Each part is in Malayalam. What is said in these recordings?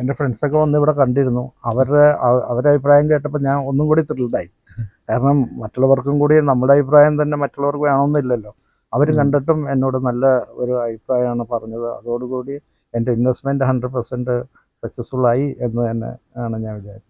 എൻ്റെ ഫ്രണ്ട്സൊക്കെ വന്ന് ഇവിടെ കണ്ടിരുന്നു. അവരുടെ അഭിപ്രായം കേട്ടപ്പോൾ ഞാൻ ഒന്നും കൂടി ത്രില്ഡായി. കാരണം മറ്റുള്ളവർക്കും കൂടി നമ്മുടെ അഭിപ്രായം തന്നെ മറ്റുള്ളവർക്ക് വേണമെന്നില്ലല്ലോ. അവർ കണ്ടിട്ടും എന്നോട് നല്ല ഒരു അഭിപ്രായമാണ് പറഞ്ഞത്. അതോടുകൂടി എൻ്റെ ഇൻവെസ്റ്റ്മെൻറ്റ് 100% സക്സസ്ഫുള്ളായി എന്ന് തന്നെ ആണ് ഞാൻ വിചാരിക്കുന്നത്.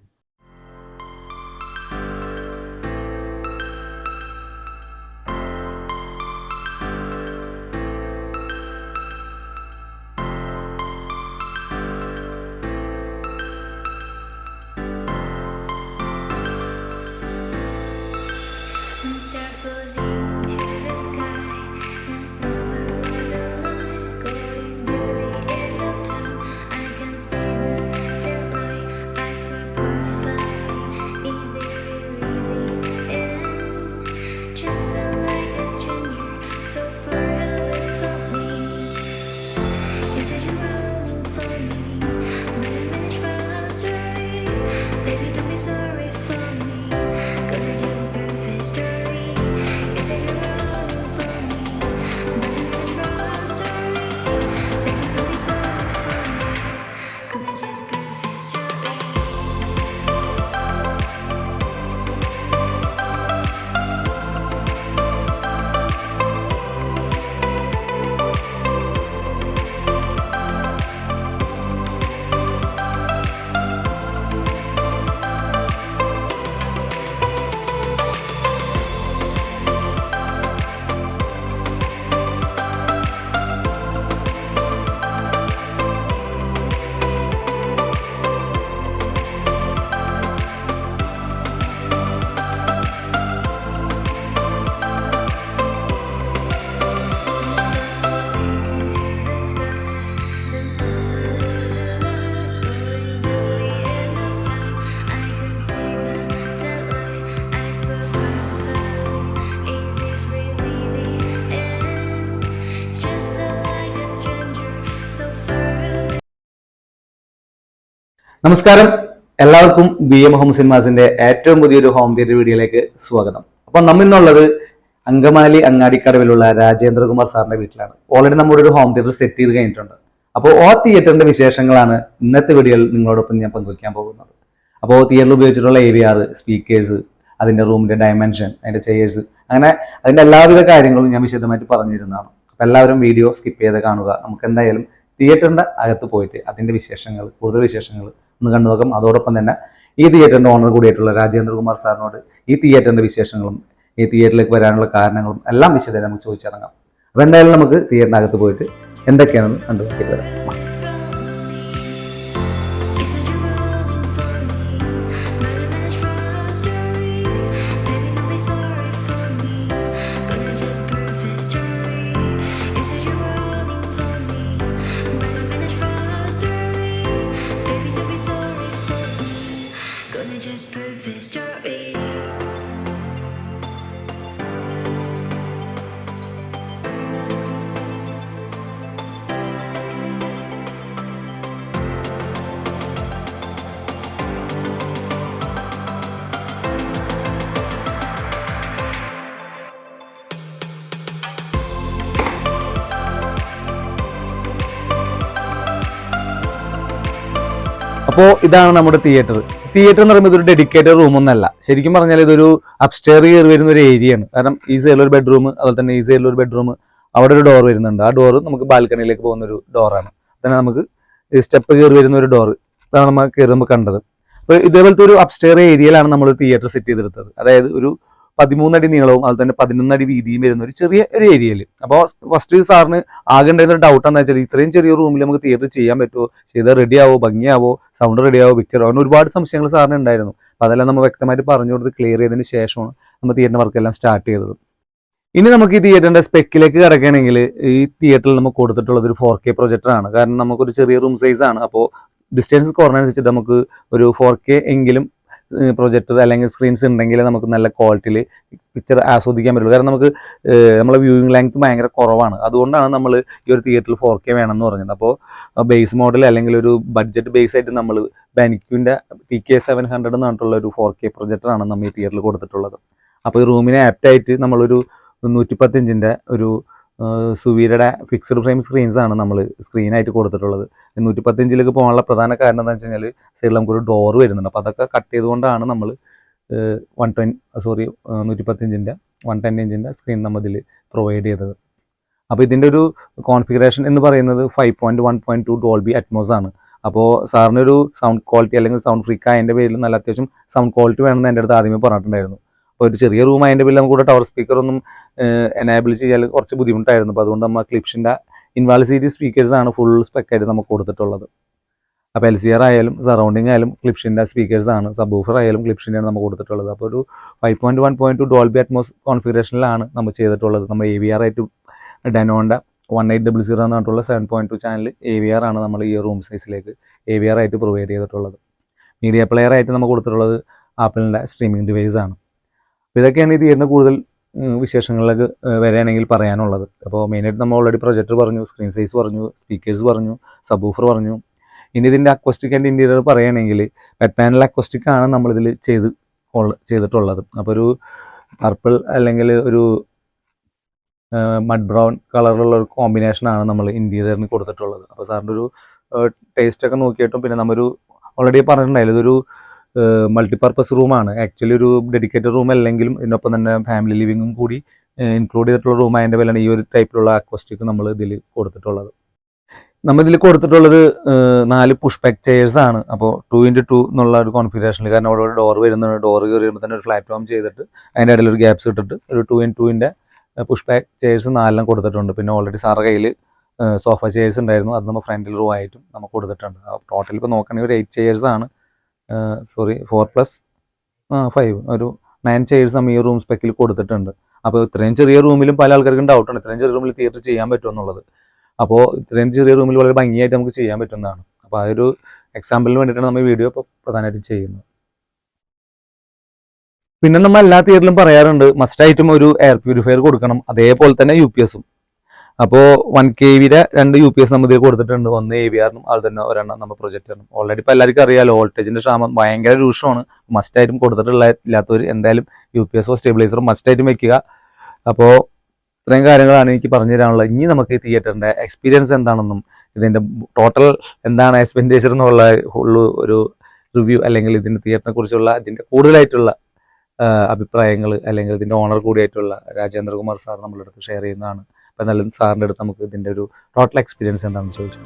നമസ്കാരം, എല്ലാവർക്കും BM ഹോം സിനിമാസിന്റെ ഏറ്റവും പുതിയൊരു ഹോം തിയേറ്റർ വീഡിയോയിലേക്ക് സ്വാഗതം. അപ്പം നമ്മിന്നുള്ളത് അങ്കമാലി അങ്ങാടിക്കടവിലുള്ള രാജേന്ദ്രകുമാർ സാറിന്റെ വീട്ടിലാണ്. ഓൾറെഡി നമ്മുടെ ഒരു ഹോം തിയേറ്റർ സെറ്റ് ചെയ്ത് കഴിഞ്ഞിട്ടുണ്ട്. അപ്പോൾ ആ തിയേറ്ററിന്റെ വിശേഷങ്ങളാണ് ഇന്നത്തെ വീഡിയോയിൽ നിങ്ങളോടൊപ്പം ഞാൻ പങ്കുവയ്ക്കാൻ പോകുന്നത്. അപ്പോൾ തിയേറ്ററിൽ ഉപയോഗിച്ചിട്ടുള്ള AVR, സ്പീക്കേഴ്സ്, അതിന്റെ റൂമിന്റെ ഡയമെൻഷൻ, അതിന്റെ ചെയേഴ്സ്, അങ്ങനെ അതിന്റെ എല്ലാവിധ കാര്യങ്ങളും ഞാൻ വിശദമായിട്ട് പറഞ്ഞിരുന്നതാണ്. അപ്പം എല്ലാവരും വീഡിയോ സ്കിപ്പ് ചെയ്ത് കാണുക. നമുക്ക് എന്തായാലും തിയേറ്ററിന്റെ അകത്ത് പോയിട്ട് അതിന്റെ വിശേഷങ്ങൾ, കൂടുതൽ വിശേഷങ്ങൾ ഒന്ന് കണ്ടു നോക്കാം. അതോടൊപ്പം തന്നെ ഈ തിയേറ്ററിന്റെ ഓണർ കൂടിയായിട്ടുള്ള രാജേന്ദ്രകുമാർ സാറിനോട് ഈ തിയേറ്ററിന്റെ വിശേഷങ്ങളും ഈ തിയേറ്ററിലേക്ക് വരാനുള്ള കാരണങ്ങളും എല്ലാം വിശദമായി നമുക്ക് ചോദിച്ചിറങ്ങാം. അപ്പൊ എന്തായാലും നമുക്ക് തിയേറ്ററിന്റെ അകത്ത് പോയിട്ട് എന്തൊക്കെയാണെന്ന് കണ്ടു നോക്കിയിട്ട് വരാം. അപ്പോൾ ഇതാണ് നമ്മുടെ തിയേറ്റർ. തിയേറ്റർ എന്ന് പറയുമ്പോൾ ഇതൊരു ഡെഡിക്കേറ്റഡ് റൂമൊന്നല്ല. ശരിക്കും പറഞ്ഞാൽ ഇതൊരു അപ്സ്റ്റെയർ കയറി വരുന്ന ഒരു ഏരിയയാണ്. കാരണം ഈ സൈഡിലൊരു ബെഡ്റൂം, അതുപോലെ തന്നെ ഈ സൈഡിലൊരു ബെഡ്റൂം, അവിടെ ഒരു ഡോർ വരുന്നുണ്ട്. ആ ഡോർ നമുക്ക് ബാൽക്കണിയിലേക്ക് പോകുന്ന ഒരു ഡോറാണ്. തന്നെ നമുക്ക് സ്റ്റെപ്പ് കയറി വരുന്ന ഒരു ഡോർ, ഇതാണ് നമ്മൾ കയറുമ്പോൾ കണ്ടത്. അപ്പോൾ ഇതേപോലത്തെ ഒരു അപ്സ്റ്റെയർ ഏരിയയിലാണ് നമ്മൾ തിയേറ്റർ സെറ്റ് ചെയ്തെടുത്തത്. അതായത് ഒരു 13 അടി നീളവും അതുപോലെ തന്നെ 11 അടി വീതിയും വരുന്ന ഒരു ചെറിയ ഒരു ഏരിയയിൽ. അപ്പോൾ ഫസ്റ്റ് സാറിന് ആകെ ഉണ്ടായിരുന്ന ഒരു ഡൗട്ട് എന്താ വെച്ചാൽ ഇത്രയും ചെറിയ റൂമിൽ നമുക്ക് തിയേറ്റർ ചെയ്യാൻ പറ്റുമോ, ചെയ്താൽ റെഡിയാവോ, ഭംഗിയാവോ, സൗണ്ട് റെഡിയാവോ, പിക്ചർ അങ്ങനെ ഒരുപാട് സംശയങ്ങൾ സാറിന് ഉണ്ടായിരുന്നു. അപ്പോൾ അതെല്ലാം നമ്മൾ വ്യക്തമായിട്ട് പറഞ്ഞു കൊടുത്ത് ക്ലിയർ ചെയ്തതിന് ശേഷമാണ് നമ്മൾ തിയേറ്ററിന്റെ വർക്കെല്ലാം സ്റ്റാർട്ട് ചെയ്തത്. ഇനി നമുക്ക് ഈ തിയേറ്ററിന്റെ സ്പെക്കിലേക്ക് കിടക്കുകയാണെങ്കിൽ ഈ തിയേറ്ററിൽ നമുക്ക് കൊടുത്തിട്ടുള്ളത് ഒരു 4K പ്രൊജക്ടർ ആണ്. കാരണം നമുക്കൊരു ചെറിയ റൂം സൈസ് ആണ്. അപ്പോൾ ഡിസ്റ്റൻസ് കുറഞ്ഞനുസരിച്ചിട്ട് നമുക്ക് ഒരു 4K എങ്കിലും പ്രൊജക്ടർ അല്ലെങ്കിൽ സ്ക്രീൻസ് ഉണ്ടെങ്കിൽ നമുക്ക് നല്ല ക്വാളിറ്റിയിൽ പിക്ചർ ആസ്വദിക്കാൻ പറ്റുള്ളൂ. കാരണം നമുക്ക് നമ്മളെ വ്യൂയിങ് ലെങ്ത് ഭയങ്കര കുറവാണ്. അതുകൊണ്ടാണ് നമ്മൾ ഈ ഒരു തിയേറ്ററിൽ 4K വേണമെന്ന് പറഞ്ഞത്. അപ്പോൾ ബേസ് മോഡൽ അല്ലെങ്കിൽ ഒരു ബഡ്ജറ്റ് ബേസ് ആയിട്ട് നമ്മൾ ബെനിക്യുവിൻ്റെ TK700 എന്ന് പറഞ്ഞിട്ടുള്ള ഒരു 4K പ്രൊജക്ടറാണ് നമ്മൾ ഈ തിയേറ്ററിൽ കൊടുത്തിട്ടുള്ളത്. അപ്പോൾ ഈ റൂമിനെ ആപ്റ്റായിട്ട് നമ്മളൊരു 110 ഇഞ്ചിൻ്റെ ഒരു സുവീരയുടെ ഫിക്സഡ് ഫ്രെയിം സ്ക്രീൻസ് ആണ് നമ്മൾ സ്ക്രീനായിട്ട് കൊടുത്തിട്ടുള്ളത്. 115 പോകാനുള്ള പ്രധാന കാരണം എന്താണെന്ന് വെച്ച് കഴിഞ്ഞാൽ സൈഡിൽ നമുക്കൊരു ഡോർ വരുന്നുണ്ട്. അപ്പോൾ അതൊക്കെ കട്ട് ചെയ്തുകൊണ്ടാണ് നമ്മൾ 115 110 ഇഞ്ചിൻ്റെ സ്ക്രീൻ നമ്മൾ ഇതിൽ പ്രൊവൈഡ് ചെയ്തത്. അപ്പോൾ ഇതിൻ്റെ ഒരു കോൺഫിഗറേഷൻ എന്ന് പറയുന്നത് 5.1.2 ഡോൾബി അറ്റ്മോസ് ആണ്. അപ്പോൾ സാറിനൊരു സൗണ്ട് ക്വാളിറ്റി അല്ലെങ്കിൽ സൗണ്ട് ഫ്രീക്ക് ആയതിൻ്റെ പേരിൽ നല്ല അത്യാവശ്യം സൗണ്ട് ക്വാളിറ്റി വേണമെന്ന് എൻ്റെ അടുത്ത് ആദ്യമേ പറഞ്ഞിട്ടുണ്ടായിരുന്നു. അപ്പോൾ ഒരു ചെറിയ റൂം അതിൻ്റെ പേരിൽ നമുക്കിവിടെ ടവർ സ്പീക്കറൊന്നും എനേബിൾ ചെയ്യാൻ കുറച്ച് ബുദ്ധിമുട്ടായിരുന്നു. അപ്പോൾ അതുകൊണ്ട് നമ്മൾ ക്ലിപ്സിൻ്റെ ഇൻവാൾ സീരീസ് സ്പീക്കേഴ്സാണ് ഫുൾ സ്പെക്കായിട്ട് നമുക്ക് കൊടുത്തിട്ടുള്ളത്. അപ്പോൾ LCR ആയാലും സറൗണ്ടിങ് ആയാലും ക്ലിപ്സിൻ്റെ സ്പീക്കേഴ്സാണ്, സബ് വൂഫർ ആയാലും ക്ലിപ്സിൻ്റെയാണ് നമ്മൾ കൊടുത്തിട്ടുള്ളത്. അപ്പോൾ ഒരു 5.1.2 ഡോൾബി അറ്റ്മോസ് കോൺഫിഗറേഷനിലാണ് നമ്മൾ ചെയ്തിട്ടുള്ളത്. നമ്മൾ AVR ആയിട്ട് ഡെനോൻ്റെ 1800 എന്ന് പറഞ്ഞിട്ടുള്ള 7.2 ചാനൽ AVR ആണ് നമ്മൾ ഈ റൂം സൈസിലേക്ക് AVR ആയിട്ട് പ്രൊവൈഡ് ചെയ്തിട്ടുള്ളത്. മീഡിയ പ്ലെയർ ആയിട്ട് നമ്മൾ കൊടുത്തിട്ടുള്ളത് ആപ്പിളിൻ്റെ സ്ട്രീമിംഗ് ഡിവൈസ് ആണ്. അപ്പോൾ ഇതൊക്കെയാണ് ഈ തിയേറ്ററിന് കൂടുതൽ വിശേഷങ്ങളിലേക്ക് വരികയാണെങ്കിൽ പറയാനുള്ളത്. അപ്പോൾ മെയിനായിട്ട് നമ്മൾ ഓൾറെഡി പ്രൊജക്ടർ പറഞ്ഞു, സ്ക്രീൻ സൈസ് പറഞ്ഞു, സ്പീക്കേഴ്സ് പറഞ്ഞു, സബ് വൂഫർ പറഞ്ഞു. ഇനി ഇതിൻ്റെ അക്വസ്റ്റിക് ആൻഡ് ഇൻറ്റീരിയർ പറയുകയാണെങ്കിൽ വെറ്റ് പാനൽ അക്വസ്റ്റിക് ആണ് നമ്മളിതിൽ ചെയ്തിട്ടുള്ളത്. അപ്പോൾ ഒരു പർപ്പിൾ അല്ലെങ്കിൽ ഒരു മഡ് ബ്രൗൺ കളറിലുള്ള ഒരു കോമ്പിനേഷനാണ് നമ്മൾ ഇൻറ്റീരിയറിന് കൊടുത്തിട്ടുള്ളത്. അപ്പോൾ സാറിൻ്റെ ഒരു ടേസ്റ്റൊക്കെ നോക്കിയിട്ടും പിന്നെ നമ്മൊരു ഓൾറെഡി പറഞ്ഞിട്ടുണ്ടായില്ല, ഇതൊരു മൾട്ടിപർപ്പസ് റൂമാണ്. ആക്ച്വലി ഒരു ഡെഡിക്കേറ്റഡ് റൂം അല്ലെങ്കിലും ഇതിനൊപ്പം തന്നെ ഫാമിലി ലിവിങ്ങും കൂടി ഇൻക്ലൂഡ് ചെയ്തിട്ടുള്ള റൂം ആയതിൻ്റെ പേരിലാണ് ഈ ഒരു ടൈപ്പിലുള്ള അക്വസ്റ്റിക് നമ്മൾ ഇതിൽ കൊടുത്തിട്ടുള്ളത്. നമ്മൾ ഇതിൽ കൊടുത്തിട്ടുള്ളത് 4 പുഷ് ബാക്ക് ചെയർസ് ആണ്. അപ്പോൾ 2x2 എന്നുള്ള ഒരു കോൺഫിഗറേഷനിൽ, കാരണം അവിടെ ഒരു ഡോർ വരുന്നുണ്ട്. ഡോർ കയറി വരുമ്പോൾ തന്നെ ഒരു പ്ലാറ്റ്ഫോം ചെയ്തിട്ട് അതിൻ്റെ ഇടയിൽ ഒരു ഗ്യാപ്സ് ഇട്ടിട്ട് ഒരു 2x2 പുഷ് ബാക്ക് ചെയർസ് 4 കൊടുത്തിട്ടുണ്ട്. പിന്നെ ഓൾറെഡി സാറിൻ്റെ കയ്യിൽ സോഫ ചെയർസ് ഉണ്ടായിരുന്നു, അത് നമ്മൾ ഫ്രണ്ടിൽ റോ ആയിട്ടും നമുക്ക് കൊടുത്തിട്ടുണ്ട്. ടോട്ടൽ ഇപ്പോൾ നോക്കുകയാണെങ്കിൽ ഒരു 8 ചെയർസ് ആണ്, 4+5 ഒരു 9 ചെയർസ് നമ്മൾ ഈ റൂം സ്പെക്കിൽ കൊടുത്തിട്ടുണ്ട്. അപ്പോൾ ഇത്രയും ചെറിയ റൂമിലും പല ആൾക്കാർക്കും ഡൗട്ടുണ്ട് ഇത്രയും ചെറിയ റൂമിൽ തിയേറ്റർ ചെയ്യാൻ പറ്റുമെന്നുള്ളത്. അപ്പോൾ ഇത്രയും ചെറിയ റൂമിൽ വളരെ ഭംഗിയായിട്ട് നമുക്ക് ചെയ്യാൻ പറ്റുന്നതാണ്. അപ്പോൾ ആ ഒരു എക്സാമ്പിളിന് വേണ്ടിയിട്ടാണ് നമ്മൾ വീഡിയോ ഇപ്പോൾ പ്രധാനമായിട്ടും ചെയ്യുന്നത്. പിന്നെ നമ്മൾ എല്ലാ തിയേറ്ററിലും പറയാറുണ്ട് മസ്റ്റായിട്ടും ഒരു എയർ പ്യൂരിഫയർ കൊടുക്കണം, അതേപോലെ തന്നെ UPSഉം. അപ്പോൾ 1 kVയുടെ 2 UPS നമ്മൾ ഇതിൽ കൊടുത്തിട്ടുണ്ട്. ഒന്ന് AVRനും അതുപോലെ തന്നെ ഒരെണ്ണം നമ്മൾ പ്രൊജക്ടറിനും. ഓൾറെഡി ഇപ്പോൾ എല്ലാവർക്കും അറിയാമല്ലോ വോൾട്ടേജിൻ്റെ ക്ഷാമം ഭയങ്കര രൂക്ഷമാണ്. മസ്റ്റായിട്ടും ഇല്ലാത്തവർ എന്തായാലും UPSO സ്റ്റെബിലൈസറും മസ്റ്റായിട്ടും വെക്കുക. അപ്പോൾ ഇത്രയും കാര്യങ്ങളാണ് എനിക്ക് പറഞ്ഞു തരാനുള്ളത്. ഇനി നമുക്ക് ഈ തിയേറ്ററിൻ്റെ എക്സ്പീരിയൻസ് എന്താണെന്നും ഇതിൻ്റെ ടോട്ടൽ എന്താണ് എക്സ്പെൻഡിച്ചർ എന്നുള്ള ഒരു റിവ്യൂ അല്ലെങ്കിൽ ഇതിൻ്റെ തിയേറ്ററിനെ കുറിച്ചുള്ള ഇതിൻ്റെ കൂടുതലായിട്ടുള്ള അഭിപ്രായങ്ങൾ അല്ലെങ്കിൽ ഇതിൻ്റെ ഓണർ കൂടിയായിട്ടുള്ള രാജേന്ദ്രകുമാർ സാർ നമ്മളുടെ അടുത്ത് ഷെയർ ചെയ്യുന്നതാണ്. അപ്പം എന്നാലും സാറിൻ്റെ അടുത്ത് നമുക്ക് ഇതിൻ്റെ ഒരു ടോട്ടൽ എക്സ്പീരിയൻസ് എന്താണെന്ന് ചോദിച്ചു.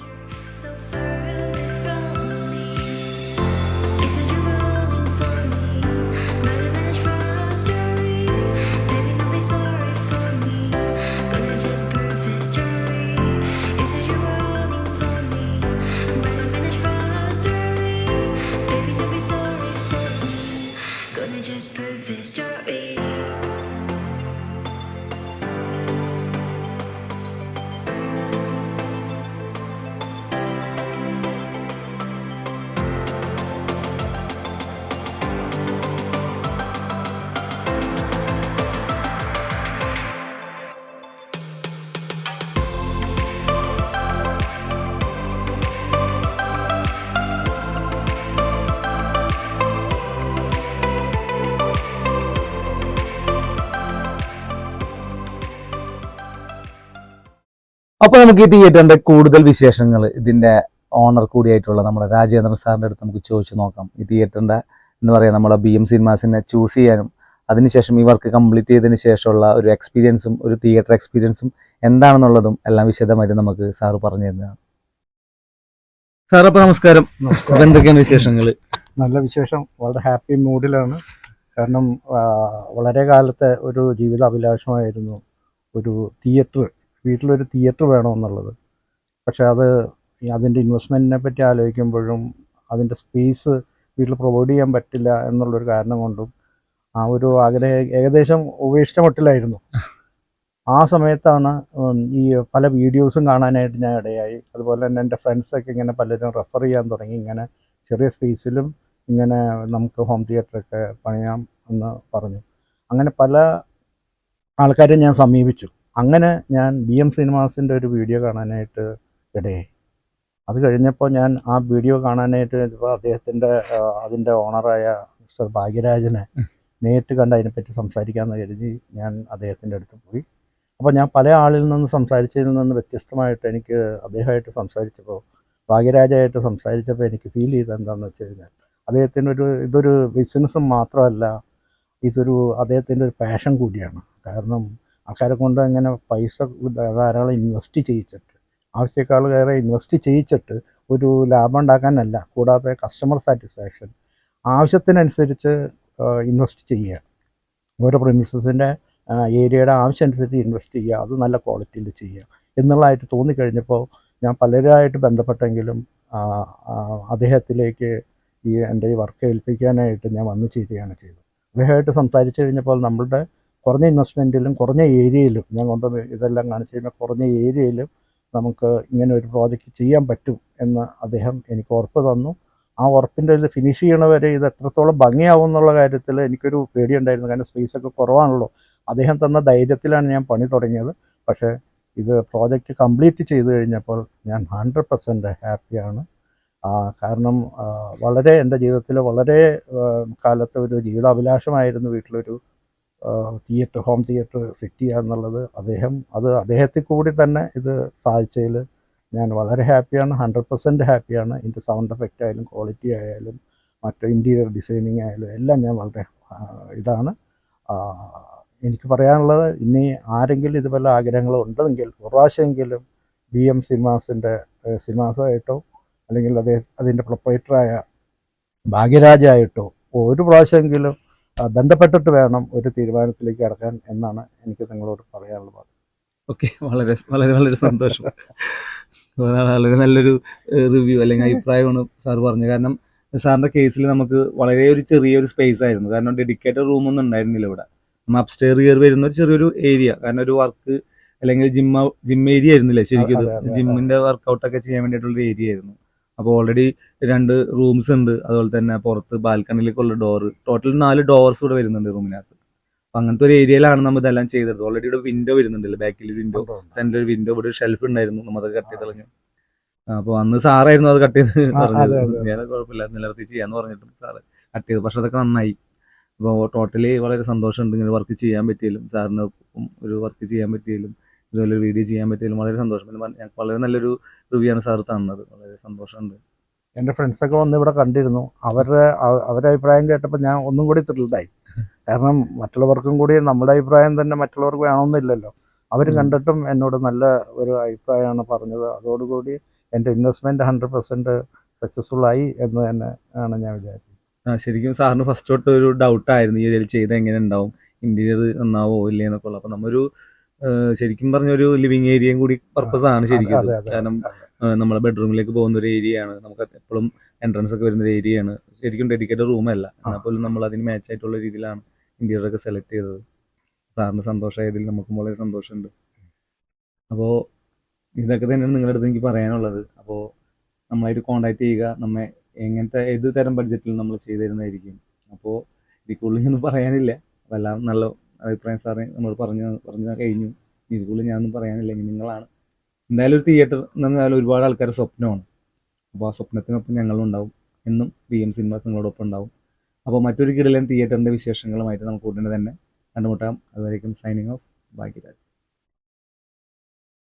അപ്പോൾ നമുക്ക് ഈ തിയേറ്ററിൻ്റെ കൂടുതൽ വിശേഷങ്ങൾ ഇതിൻ്റെ ഓണർ കൂടിയായിട്ടുള്ള നമ്മുടെ രാജേന്ദ്രൻ സാറിൻ്റെ അടുത്ത് നമുക്ക് ചോദിച്ചു നോക്കാം. ഈ തിയേറ്ററിൻ്റെ എന്ന് പറയുക നമ്മുടെ BM സിനിമാസിനെ ചൂസ് ചെയ്യാനും അതിനുശേഷം ഈ വർക്ക് കംപ്ലീറ്റ് ചെയ്തതിന് ശേഷമുള്ള ഒരു എക്സ്പീരിയൻസും ഒരു തിയേറ്റർ എക്സ്പീരിയൻസും എന്താണെന്നുള്ളതും എല്ലാം വിശദമായിട്ട് നമുക്ക് സാറ് പറഞ്ഞു തരുന്നതാണ്. സാർ അപ്പോൾ നമസ്കാരം. എന്തൊക്കെയാണ് വിശേഷങ്ങൾ? നല്ല വിശേഷം, വളരെ ഹാപ്പി മൂഡിലാണ്. കാരണം വളരെ കാലത്തെ ഒരു ജീവിത അഭിലാഷമായിരുന്നു ഒരു തിയേറ്റർ, വീട്ടിലൊരു തിയേറ്റർ വേണമെന്നുള്ളത്. പക്ഷെ അതിൻ്റെ ഇൻവെസ്റ്റ്മെൻറ്റിനെ പറ്റി ആലോചിക്കുമ്പോഴും അതിൻ്റെ സ്പേസ് വീട്ടിൽ പ്രൊവൈഡ് ചെയ്യാൻ പറ്റില്ല എന്നുള്ളൊരു കാരണം കൊണ്ടും ആ ഒരു ആഗ്രഹം ഏകദേശം ഉപേക്ഷിച്ച മട്ടിലായിരുന്നു. ആ സമയത്താണ് ഈ പല വീഡിയോസും കാണാനായിട്ട് ഞാൻ ഇടയായി. അതുപോലെ തന്നെ എൻ്റെ ഫ്രണ്ട്സൊക്കെ ഇങ്ങനെ പലരും റെഫർ ചെയ്യാൻ തുടങ്ങി, ഇങ്ങനെ ചെറിയ സ്പേസിലും ഇങ്ങനെ നമുക്ക് ഹോം തിയേറ്ററൊക്കെ പണിയാം എന്ന് പറഞ്ഞു. അങ്ങനെ പല ആൾക്കാരെ ഞാൻ സമീപിച്ചു. അങ്ങനെ ഞാൻ BM സിനിമാസിൻ്റെ ഒരു വീഡിയോ കാണാനായിട്ട് ഇടയായി. അത് കഴിഞ്ഞപ്പോൾ ഞാൻ ആ വീഡിയോ കാണാനായിട്ട് ഇപ്പോൾ അതിൻ്റെ ഓണറായ മിസ്റ്റർ ഭാഗ്യരാജനെ നേരിട്ട് കണ്ട് അതിനെപ്പറ്റി സംസാരിക്കാമെന്ന് കരുതി ഞാൻ അദ്ദേഹത്തിൻ്റെ അടുത്ത് പോയി. അപ്പോൾ ഞാൻ പല ആളിൽ നിന്ന് സംസാരിച്ചതിൽ നിന്ന് വ്യത്യസ്തമായിട്ട് എനിക്ക് അദ്ദേഹമായിട്ട് സംസാരിച്ചപ്പോൾ, ഭാഗ്യരാജായിട്ട് സംസാരിച്ചപ്പോൾ എനിക്ക് ഫീൽ ചെയ്തത് എന്താണെന്ന് വെച്ച് കഴിഞ്ഞാൽ, ഇതൊരു ബിസിനസ്സും മാത്രമല്ല, അദ്ദേഹത്തിൻ്റെ ഒരു പാഷൻ കൂടിയാണ്. കാരണം ആൾക്കാരെ കൊണ്ട് അങ്ങനെ പൈസ ധാരാളം ഇൻവെസ്റ്റ് ചെയ്യിച്ചിട്ട്, ആവശ്യക്കാൾ കയറി ഇൻവെസ്റ്റ് ചെയ്യിച്ചിട്ട് ഒരു ലാഭം ഉണ്ടാക്കാനല്ല, കൂടാതെ കസ്റ്റമർ സാറ്റിസ്ഫാക്ഷൻ ആവശ്യത്തിനനുസരിച്ച് ഇൻവെസ്റ്റ് ചെയ്യുക, ഓരോ പ്രിമിസസിൻ്റെ ഏരിയയുടെ ആവശ്യം അനുസരിച്ച് ഇൻവെസ്റ്റ് ചെയ്യുക, അത് നല്ല ക്വാളിറ്റിയിൽ ചെയ്യുക എന്നുള്ളതായിട്ട് തോന്നിക്കഴിഞ്ഞപ്പോൾ ഞാൻ പലരുമായിട്ട് ബന്ധപ്പെട്ടെങ്കിലും അദ്ദേഹത്തിലേക്ക് എൻ്റെ ഈ വർക്ക് ഏൽപ്പിക്കാനായിട്ട് ഞാൻ വന്നു ചേരുകയാണ് ചെയ്തത്. അദ്ദേഹമായിട്ട് സംസാരിച്ച് കഴിഞ്ഞപ്പോൾ നമ്മളുടെ കുറഞ്ഞ ഇൻവെസ്റ്റ്മെൻറ്റിലും കുറഞ്ഞ ഏരിയയിലും, ഞാൻ ഇതെല്ലാം കാണിച്ചു കഴിഞ്ഞാൽ കുറഞ്ഞ ഏരിയയിലും നമുക്ക് ഇങ്ങനെ ഒരു പ്രോജക്റ്റ് ചെയ്യാൻ പറ്റും എന്ന് അദ്ദേഹം എനിക്ക് ഉറപ്പ് തന്നു. ആ ഉറപ്പിൻ്റെ ഇത് ഫിനിഷ് ചെയ്യണവരെ ഇത് എത്രത്തോളം ഭംഗിയാവും എന്നുള്ള കാര്യത്തിൽ എനിക്കൊരു പേടിയുണ്ടായിരുന്നു. കാരണം സ്പേസൊക്കെ കുറവാണല്ലോ. അദ്ദേഹം തന്ന ധൈര്യത്തിലാണ് ഞാൻ പണി തുടങ്ങിയത്. പക്ഷേ ഇത് പ്രോജക്റ്റ് കംപ്ലീറ്റ് ചെയ്ത് കഴിഞ്ഞപ്പോൾ ഞാൻ 100% ഹാപ്പിയാണ്. കാരണം വളരെ എൻ്റെ ജീവിതത്തിൽ വളരെ കാലത്തെ ഒരു ജീവിതാഭിലാഷമായിരുന്നു വീട്ടിലൊരു ഹോം തിയേറ്റർ സെറ്റ് ചെയ്യുക എന്നുള്ളത്. അദ്ദേഹത്തിൽ കൂടി തന്നെ ഇത് സാധിച്ചതിൽ ഞാൻ വളരെ ഹാപ്പിയാണ്, 100% ഹാപ്പിയാണ്. ഇതിൻ്റെ സൗണ്ട് എഫക്റ്റ് ആയാലും ക്വാളിറ്റി ആയാലും മറ്റ് ഇൻറ്റീരിയർ ഡിസൈനിങ് ആയാലും എല്ലാം ഞാൻ വളരെ ഇതാണ്. എനിക്ക് പറയാനുള്ളത്, ഇനി ആരെങ്കിലും ഇതുപോലെ ആഗ്രഹങ്ങൾ ഉണ്ടെങ്കിൽ ഒരു പ്രാവശ്യമെങ്കിലും BM സിനിമാസുമായിട്ടോ അല്ലെങ്കിൽ അതിൻ്റെ പ്രൊപ്പറേറ്ററായ ഭാഗ്യരാജായിട്ടോ ഒരു പ്രാവശ്യമെങ്കിലും ബന്ധപ്പെട്ടിട്ട് വേണം ഒരു തീരുമാനത്തിലേക്ക് കടക്കാൻ എന്നാണ് എനിക്ക് നിങ്ങളോട് പറയാനുള്ളത്. ഓക്കെ, വളരെ വളരെ വളരെ സന്തോഷം. വളരെ നല്ലൊരു റിവ്യൂ അല്ലെങ്കിൽ അഭിപ്രായമാണ് സാർ പറഞ്ഞത്. കാരണം സാറിൻ്റെ കേസിൽ നമുക്ക് വളരെ ഒരു ചെറിയൊരു സ്പേസ് ആയിരുന്നു. കാരണം ഡെഡിക്കേറ്റഡ് റൂമൊന്നും ഉണ്ടായിരുന്നില്ല ഇവിടെ. നമ്മൾ അപ്സ്റ്റെയർ കയറി വരുന്ന ഒരു ചെറിയൊരു ഏരിയ, കാരണം ഒരു വർക്ക് അല്ലെങ്കിൽ ജിം ഏരിയ ആയിരുന്നില്ല ശരിക്കും. ജിമ്മിൻ്റെ വർക്കൗട്ടൊക്കെ ചെയ്യാൻ വേണ്ടിയിട്ടുള്ളൊരു ഏരിയ ആയിരുന്നു. അപ്പോൾ ഓൾറെഡി 2 റൂംസ് ഉണ്ട്, അതുപോലെ തന്നെ പുറത്ത് ബാൽക്കണിയിലേക്കുള്ള ഡോറ്, ടോട്ടൽ 4 ഡോർസ് കൂടെ വരുന്നുണ്ട് റൂമിനകത്ത്. അപ്പം അങ്ങനത്തെ ഒരു ഏരിയയിലാണ് നമ്മൾ ഇതെല്ലാം ചെയ്തത്. ഓൾറെഡി ഇവിടെ വിൻഡോ വരുന്നുണ്ടല്ലോ, ബാക്കിൽ വിൻഡോ, ഫ്രണ്ടിൽ ഒരു വിൻഡോ, ഇവിടെ ഒരു ഷെൽഫ് ഉണ്ടായിരുന്നു, നമ്മളത് കട്ട് ചെയ്ത് കളഞ്ഞു. അപ്പോൾ അന്ന് സാറായിരുന്നു അത് കട്ട് ചെയ്ത് പറഞ്ഞത്. ഞാൻ കുഴപ്പമില്ല നിലനിർത്തി ചെയ്യാന്ന് പറഞ്ഞിട്ടും സാറ് കട്ട് ചെയ്തു. പക്ഷെ അതൊക്കെ നന്നായി. അപ്പോൾ ടോട്ടലി വളരെ സന്തോഷമുണ്ട് ഇങ്ങനെ വർക്ക് ചെയ്യാൻ പറ്റിയാലും, സാറിന് ഒരു വർക്ക് ചെയ്യാൻ പറ്റിയാലും, ഇതുപോലെ ഒരു വീഡിയോ ചെയ്യാൻ പറ്റിയാലും വളരെ സന്തോഷം. പിന്നെ ഞങ്ങൾക്ക് വളരെ നല്ലൊരു റിവ്യൂ ആണ് സാർ തന്നത്. വളരെ സന്തോഷമുണ്ട്. എൻ്റെ ഫ്രണ്ട്സൊക്കെ വന്ന് ഇവിടെ കണ്ടിരുന്നു. അവരുടെ അഭിപ്രായം കേട്ടപ്പോൾ ഞാൻ ഒന്നും കൂടി ത്രില്ഡായി. കാരണം മറ്റുള്ളവർക്കും കൂടി നമ്മുടെ അഭിപ്രായം തന്നെ മറ്റുള്ളവർക്ക് വേണമെന്നില്ലല്ലോ. അവർ കണ്ടിട്ടും എന്നോട് നല്ല ഒരു അഭിപ്രായമാണ് പറഞ്ഞത്. അതോടുകൂടി എൻ്റെ ഇൻവെസ്റ്റ്മെൻറ്റ് 100% സക്സസ്ഫുള്ളായി എന്ന് തന്നെ ആണ് ഞാൻ വിചാരിച്ചത്. ശരിക്കും സാറിന് ഫസ്റ്റ് തൊട്ട് ഒരു ഡൗട്ടായിരുന്നു ഈ ഇതിൽ ചെയ്ത് എങ്ങനെ ഉണ്ടാവും, ഇൻറ്റീരിയർ നന്നാവോ ഇല്ലേ എന്നൊക്കെ ഉള്ളത്. അപ്പം നമ്മൊരു ശരിക്കും പറഞ്ഞൊരു ലിവിങ് ഏരിയയും കൂടി പർപ്പസ് ആണ് ശരിക്കും. കാരണം നമ്മളെ ബെഡ്റൂമിലേക്ക് പോകുന്ന ഒരു ഏരിയയാണ്, നമുക്ക് എപ്പോഴും എൻട്രൻസ് ഒക്കെ വരുന്ന ഒരു ഏരിയയാണ്. ശരിക്കും ഡെഡിക്കേറ്റഡ് റൂമല്ല, എന്നാൽ പോലും നമ്മൾ അതിന് മാച്ച് ആയിട്ടുള്ള രീതിയിലാണ് ഇൻറ്റീരിയർ ഒക്കെ സെലക്ട് ചെയ്തത്. സാറിന് സന്തോഷമായതിൽ നമുക്കും വളരെ സന്തോഷമുണ്ട്. അപ്പോൾ ഇതൊക്കെ തന്നെയാണ് നിങ്ങളുടെ അടുത്ത് എനിക്ക് പറയാനുള്ളത്. അപ്പോൾ നമ്മളായിട്ട് കോൺടാക്ട് ചെയ്യുക, നമ്മെ എങ്ങനത്തെ ഏത് തരം ബഡ്ജറ്റിൽ നമ്മൾ ചെയ്തു തരുന്നതായിരിക്കും. അപ്പോൾ ഇതിൽ കൂടുതൽ ഒന്നും പറയാനില്ല. അപ്പോൾ എല്ലാം നല്ല അഭിപ്രായം സാറേ നമ്മൾ പറഞ്ഞു കഴിഞ്ഞു. ഇതിൽ കൂടുതൽ ഞാനൊന്നും പറയാനില്ല. ഇനി നിങ്ങളാണ് എന്തായാലും ഒരു തിയേറ്റർ എന്ന് പറഞ്ഞാൽ ഒരുപാട് ആൾക്കാരുടെ സ്വപ്നമാണ്. അപ്പോൾ ആ സ്വപ്നത്തിനൊപ്പം ഞങ്ങളുണ്ടാവും. എന്നും BM സിനിമാസ് നിങ്ങളോടൊപ്പം ഉണ്ടാവും. അപ്പോൾ മറ്റൊരു കിടിലൻ തിയേറ്ററിൻ്റെ വിശേഷങ്ങളുമായിട്ട് നമുക്ക് ഉടനെ തന്നെ കണ്ടുമുട്ടാം. അതുവരേക്കും സൈനിങ് ഓഫ്, ഭാഗ്യരാജ്.